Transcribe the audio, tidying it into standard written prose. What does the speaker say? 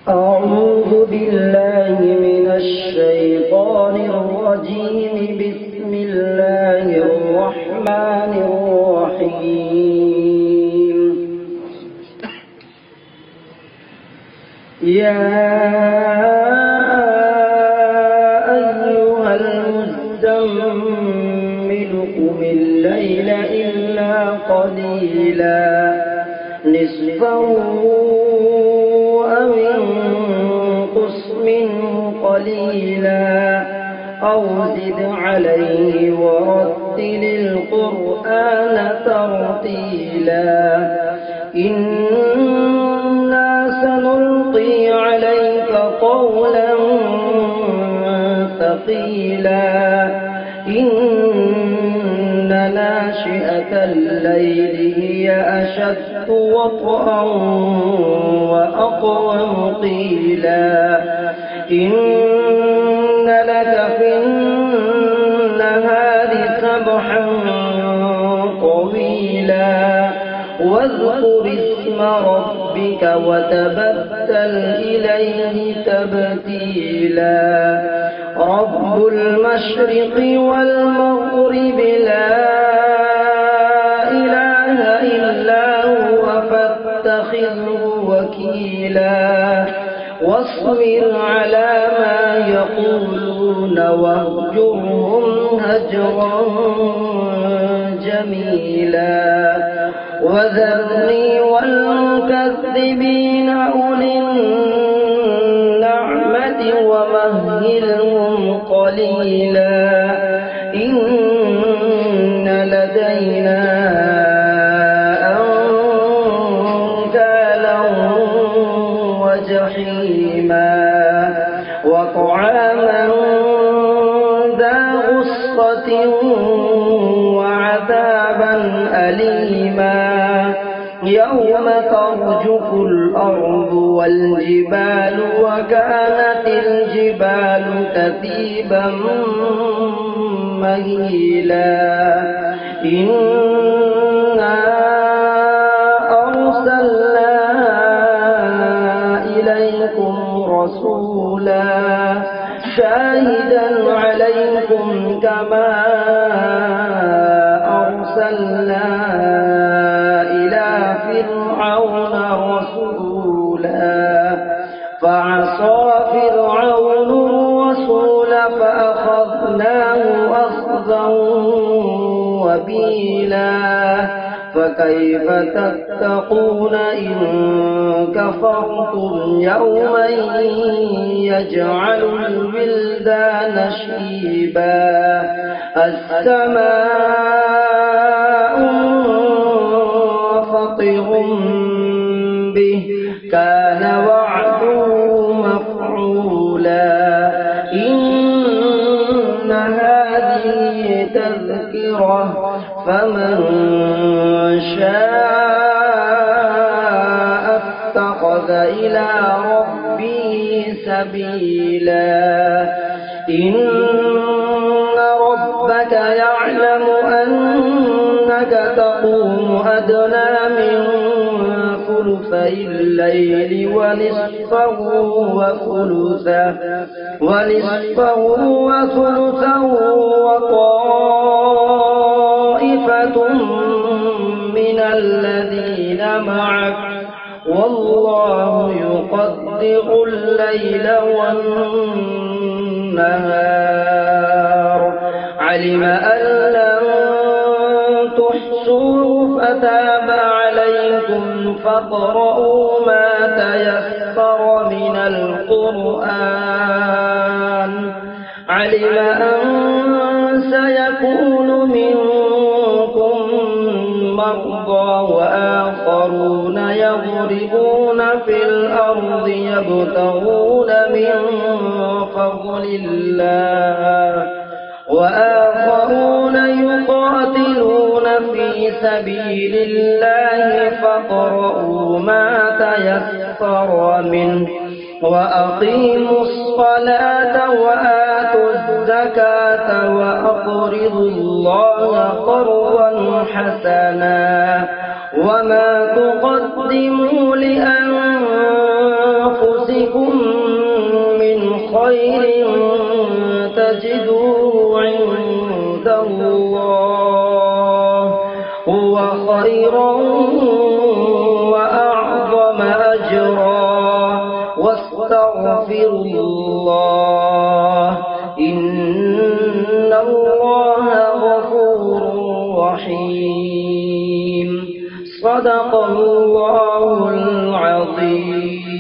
أعوذ بالله من الشيطان الرجيم. بسم الله الرحمن الرحيم. يا أيها المزمل قم الليل إلا قليلا نصفه أو انقص منه قليلا أو زد عليه ورتل القرآن ترتيلا. إنا سنلقي عليك قولا ثقيلا. إن ناشئة الليل هي أشد وطئا وأقوم قيلا. إن لك في النهار سبحا طويلا. واذكر اسم ربك وتبتل إليه تبتيلا. رب المشرق والمغرب لا إله إلا هو فاتخذه وكيلا. واصبر على ما يقولون واهجرهم هجرا جميلا. وذرني والمكذبين أولي النعمة ومهلهم قليلا. إن لدينا أنكالا وجحيما وطعاما ذا غصة وعذابا أليما. يوم ترجف الأرض والجبال وكانت الجبال كثيبا مهيلا. إنا أرسلنا إليكم رسولا شاهدا عليكم كما أرسلنا إلى فرعون رسولا. فعصى فرعون الرسول فأخذناه أخذا وبيلا. فكيف تتقون إن كفرتم يوما يجعل الولدان شيبا. السماء منفطر به كان وعده مفعولا. إن هذه تذكرة فمن شاء اتخذ إلى ربه سبيلا. إن ربك يعلم أنك تقوم أدنى من ثلثي الليل ونصفه وثلثه وطائفة من الذين معك والله يقدر الليل والنهار. علم أن لن تحصوا فتاب عليكم فاقرؤوا ما تيسر من القرآن. علم أن سيكون منكم مرضى وآخرون يضربون في الأرض يبتغون من فضل الله وآخرون يقاتلون في سبيل الله. فاقرؤوا ما تيسر منه وأقيموا الصلاة وآتوا الزكاة وأقرضوا الله قرضا حسنا وما تقدموا لأنفسكم خير تجدوه عند الله هو خيرا وأعظم أجرا واستغفر الله إن الله غفور رحيم. صدق الله العظيم.